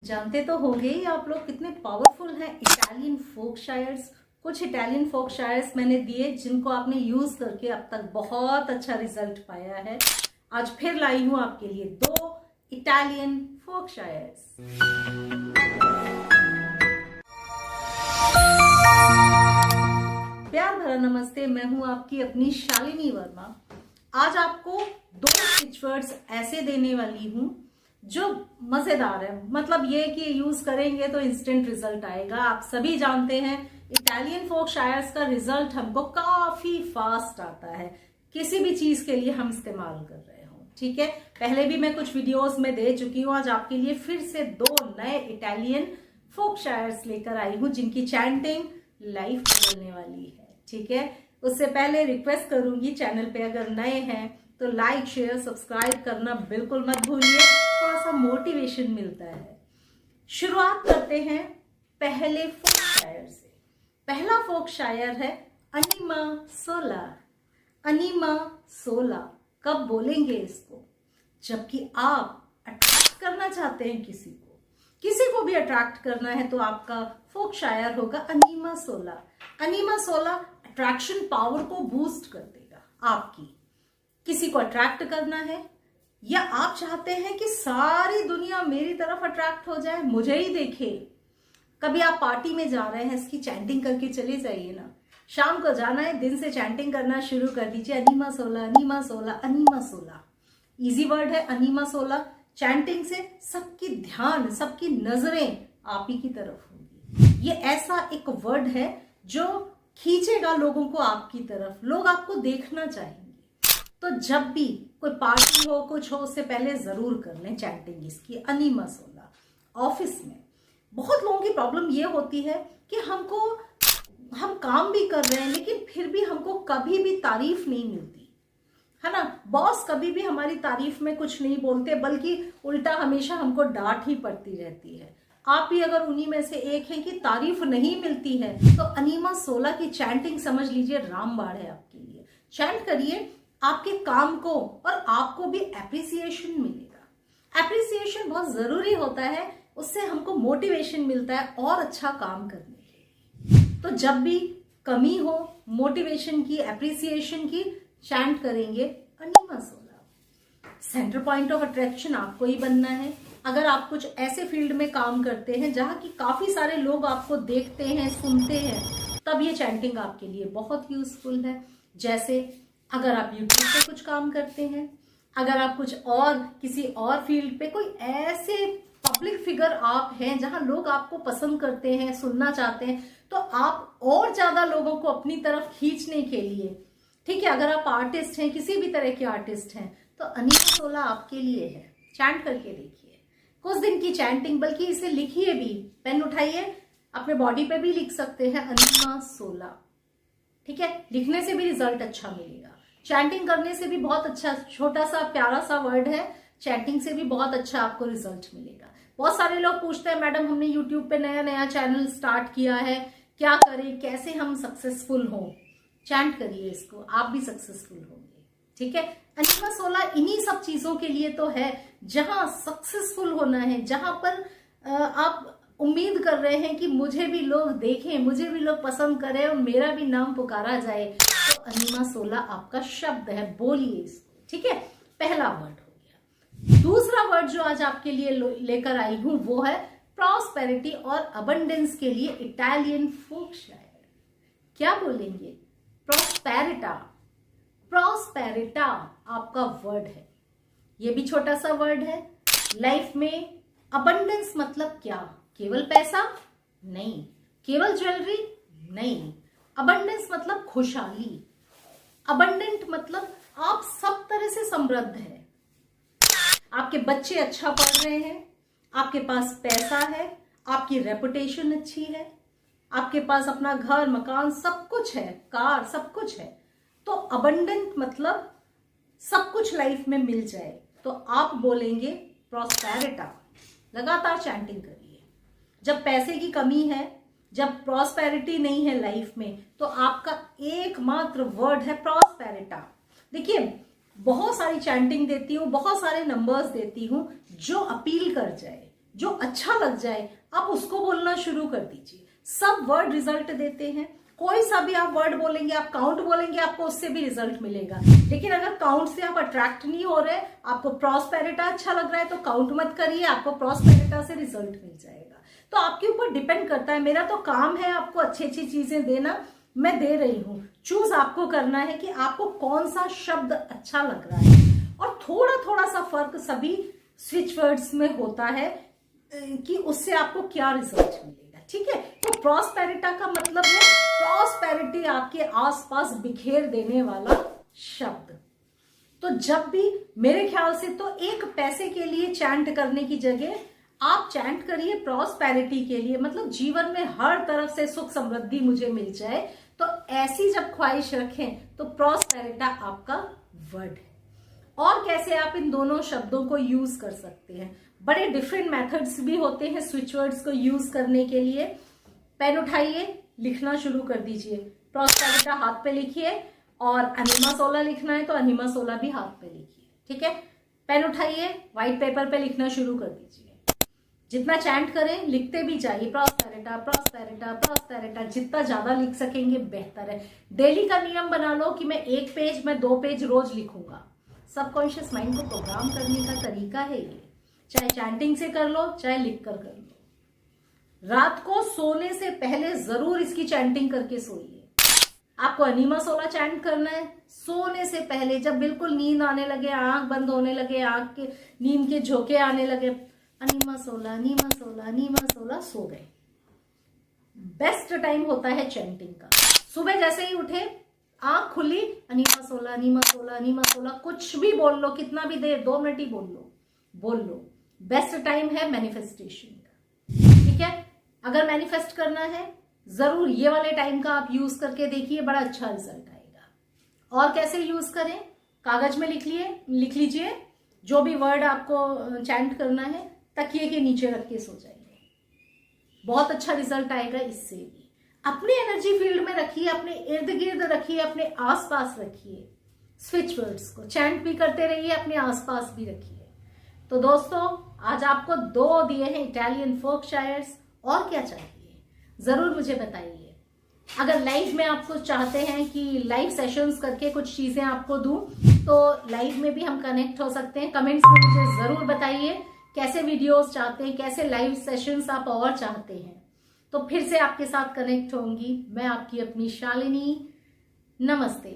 जानते तो होंगे ही आप लोग कितने पावरफुल हैं इटालियन फोक शायर्स। कुछ इटालियन फोक शायर्स मैंने दिए जिनको आपने यूज करके अब तक बहुत अच्छा रिजल्ट पाया है। आज फिर लाई हूं आपके लिए 2 इटालियन फोक शायर्स। प्यार भरा नमस्ते, मैं हूं आपकी अपनी शालिनी वर्मा। आज आपको 2 स्टिच वर्ड्स ऐसे देने वाली हूं जो मजेदार है। मतलब ये कि यूज करेंगे तो इंस्टेंट रिजल्ट आएगा। आप सभी जानते हैं इटालियन फोक शायर्स का रिजल्ट हमको काफी फास्ट आता है, किसी भी चीज के लिए हम इस्तेमाल कर रहे हो। ठीक है, पहले भी मैं कुछ वीडियोस में दे चुकी हूँ। आज आपके लिए फिर से 2 नए इटालियन फोक शायर्स लेकर आई हूँ जिनकी चैंटिंग लाइफ बदलने वाली है। ठीक है, उससे पहले रिक्वेस्ट करूंगी, चैनल पे अगर नए हैं तो लाइक शेयर सब्सक्राइब करना बिल्कुल मत भूलिए, थोड़ा सा मोटिवेशन मिलता है। शुरुआत करते हैं पहले फोक शायर से। पहला फोक शायर है अनिमा सोला। अनिमा सोला कब बोलेंगे इसको? जबकि आप अट्रैक्ट करना चाहते हैं किसी को भी अट्रैक्ट करना है तो आपका फोक शायर होगा अनिमा सोला। अनिमा सोला अट्रैक्शन पावर को बूस्ट कर देगा आपकी। किसी को अट्रैक्ट करना है या आप चाहते हैं कि सारी दुनिया मेरी तरफ अट्रैक्ट हो जाए, मुझे ही देखे। कभी आप पार्टी में जा रहे हैं, इसकी चैंटिंग करके चले जाइए ना। शाम को जाना है, दिन से चैंटिंग करना शुरू कर दीजिए, अनिमा सोला अनिमा सोला अनिमा सोला। इजी वर्ड है अनिमा सोला। चैंटिंग से सबकी ध्यान, सबकी नजरें आप ही की तरफ होंगी। ये ऐसा एक वर्ड है जो खींचेगा लोगों को आपकी तरफ, लोग आपको देखना चाहेंगे। तो जब भी कोई पार्टी हो, कुछ हो, उससे पहले जरूर कर लें चैंटिंग इसकी अनिमा सोला। ऑफिस में बहुत लोगों की प्रॉब्लम ये होती है कि हम काम भी कर रहे हैं लेकिन फिर भी हमको कभी भी तारीफ नहीं मिलती है ना। बॉस कभी भी हमारी तारीफ में कुछ नहीं बोलते, बल्कि उल्टा हमेशा हमको डांट ही पड़ती रहती है। आप भी अगर उन्हीं में से एक हैं कि तारीफ नहीं मिलती है तो अनिमा सोला की चैंटिंग समझ लीजिए रामबाण है आपके लिए। चैंट करिए, आपके काम को और आपको भी एप्रिसिएशन मिलेगा। एप्रिसिएशन बहुत जरूरी होता है, उससे हमको मोटिवेशन मिलता है और अच्छा काम करने के लिए। तो जब भी कमी हो मोटिवेशन की, एप्रिसिएशन की, चैंट करेंगे अनिमा सोला। सेंटर पॉइंट ऑफ अट्रैक्शन आपको ही बनना है। अगर आप कुछ ऐसे फील्ड में काम करते हैं जहां की काफी सारे लोग आपको देखते हैं, सुनते हैं, तब ये चैंटिंग आपके लिए बहुत यूजफुल है। जैसे अगर आप यूट्यूब पे कुछ काम करते हैं, अगर आप कुछ और किसी और फील्ड पे, कोई ऐसे पब्लिक फिगर आप हैं जहां लोग आपको पसंद करते हैं, सुनना चाहते हैं, तो आप और ज्यादा लोगों को अपनी तरफ खींचने के लिए, ठीक है, अगर आप आर्टिस्ट हैं, किसी भी तरह के आर्टिस्ट हैं, तो अनिमा सोला आपके लिए है। चैंट करके देखिए, कुछ दिन की चैंटिंग, बल्कि इसे लिखिए भी, पेन उठाइए, अपने बॉडी पे भी लिख सकते हैं अनिमा सोला। ठीक है, लिखने से भी रिजल्ट अच्छा मिलेगा, चैंटिंग करने से भी बहुत अच्छा, छोटा सा प्यारा सा वर्ड है, चैंटिंग से भी बहुत अच्छा आपको रिजल्ट मिलेगा। बहुत सारे लोग पूछते हैं मैडम हमने यूट्यूब पे नया चैनल स्टार्ट किया है, क्या करें, कैसे हम सक्सेसफुल हों? चैंट करिए इसको, आप भी सक्सेसफुल होंगे। ठीक है, अनिमा सोला इन्हीं सब चीजों के लिए तो है, जहां सक्सेसफुल होना है, जहां पर आप उम्मीद कर रहे हैं कि मुझे भी लोग देखें, मुझे भी लोग पसंद करें और मेरा भी नाम पुकारा जाए, तो अनिमा सोला आपका शब्द है, बोलिए इसको। ठीक है, पहला वर्ड हो गया। दूसरा वर्ड जो आज आपके लिए लेकर आई हूं वो है प्रॉस्पेरिटी और अबंडेंस के लिए इटालियन फोक शायर। क्या बोलेंगे? प्रॉस्पेरिटा। प्रॉस्पेरिटा आपका वर्ड है, ये भी छोटा सा वर्ड है। लाइफ में अबंडेंस मतलब क्या? केवल पैसा नहीं, केवल ज्वेलरी नहीं। अबंडेंस मतलब खुशहाली। अबंडेंट मतलब आप सब तरह से समृद्ध हैं। आपके बच्चे अच्छा पढ़ रहे हैं, आपके पास पैसा है, आपकी रेपुटेशन अच्छी है, आपके पास अपना घर मकान सब कुछ है, कार सब कुछ है। तो अबंडेंट मतलब सब कुछ लाइफ में मिल जाए, तो आप बोलेंगे प्रॉस्पेरिटा। लगातार चैंटिंग करिए। जब पैसे की कमी है, जब प्रॉस्पेरिटी नहीं है लाइफ में, तो आपका एकमात्र वर्ड है प्रॉस्पेरिटा। देखिए, बहुत सारी चैंटिंग देती हूँ, बहुत सारे नंबर्स देती हूँ जो अपील कर जाए, जो अच्छा लग जाए आप उसको बोलना शुरू कर दीजिए। सब वर्ड रिजल्ट देते हैं, कोई सा भी आप वर्ड बोलेंगे, आप काउंट बोलेंगे, आपको उससे भी रिजल्ट मिलेगा। लेकिन अगर काउंट से आप अट्रैक्ट नहीं हो रहे, आपको प्रॉस्पेरिटा अच्छा लग रहा है तो काउंट मत करिए, आपको प्रॉस्पेरिटा से रिजल्ट मिल जाएगा। तो आपके ऊपर डिपेंड करता है। मेरा तो काम है आपको अच्छी अच्छी चीजें देना, मैं दे रही हूं। चूज आपको करना है कि आपको कौन सा शब्द अच्छा लग रहा है। और थोड़ा थोड़ा सा फर्क सभी स्विच वर्ड्स में होता है कि उससे आपको क्या रिजल्ट मिलेगा, ठीक है। तो प्रॉस्पेरिटा का मतलब है प्रॉस्पेरिटी, आपके आसपास बिखेर देने वाला शब्द। तो जब भी मेरे ख्याल से तो एक पैसे के लिए चैंट करने की जगह आप चैंट करिए प्रॉस्पेरिटी के लिए, मतलब जीवन में हर तरफ से सुख समृद्धि मुझे मिल जाए। तो ऐसी जब ख्वाहिश रखें तो प्रॉस्पेरिटा आपका वर्ड है। और कैसे आप इन दोनों शब्दों को यूज कर सकते हैं, बड़े डिफरेंट मेथड्स भी होते हैं स्विच वर्ड्स को यूज करने के लिए। पेन उठाइए, लिखना शुरू कर दीजिए। प्रॉस्पेरिटा हाथ पे लिखिए, और अनिमा सोला लिखना है तो अनिमा सोला भी हाथ पे लिखिए, ठीक है। पेन उठाइए, व्हाइट पेपर पे लिखना शुरू कर दीजिए। जितना चैंट करें लिखते भी जाइए, प्रॉस्पेरिटा प्रॉस्पेरिटा प्रॉस्पेरिटा, जितना ज्यादा लिख सकेंगे बेहतर है। डेली का नियम बना लो कि मैं 1 पेज, मैं 2 पेज रोज लिखूंगा। सबकॉन्शियस माइंड को प्रोग्राम करने का तरीका है ये। चाहे चैंटिंग से कर लो, चाहे लिख कर लो। रात को सोने से पहले जरूर इसकी चैंटिंग करके सोइए। आपको अनिमा सोला चैंट करना है सोने से पहले, जब बिल्कुल नींद आने लगे, आंख बंद होने लगे, आंख के नींद के झोंके आने लगे, अनिमा सोला अनिमा सोला अनिमा सोला, सो गए। बेस्ट टाइम होता है चैंटिंग का। सुबह जैसे ही उठे, आंख खुली, अनिमा सोला अनिमा सोला अनिमा सोला, कुछ भी बोल लो, कितना भी देर, 2 मिनट ही बोल लो। बेस्ट टाइम है मैनिफेस्टेशन का, ठीक है। अगर मैनिफेस्ट करना है जरूर ये वाले टाइम का आप यूज करके देखिए, बड़ा अच्छा रिजल्ट आएगा। और कैसे यूज करें, कागज में लिख लीजिए जो भी वर्ड आपको चैंट करना है, तकिए के नीचे रख के सो जाइए, बहुत अच्छा रिजल्ट आएगा। इससे भी अपने एनर्जी फील्ड में रखिए, अपने इर्द गिर्द रखिए, अपने आसपास रखिए। स्विच वर्ड्स को चैंट भी करते रहिए, अपने आसपास भी रखिए। तो दोस्तों, आज आपको 2 दिए हैं इटालियन फोक शायर्स, और क्या चाहिए जरूर मुझे बताइए। अगर लाइव में आपको चाहते हैं कि लाइव सेशंस करके कुछ चीजें आपको दूं, तो लाइव में भी हम कनेक्ट हो सकते हैं। कमेंट्स में मुझे जरूर बताइए कैसे वीडियोस चाहते हैं, कैसे लाइव सेशंस आप और चाहते हैं। तो फिर से आपके साथ कनेक्ट होंगी मैं, आपकी अपनी शालिनी। नमस्ते।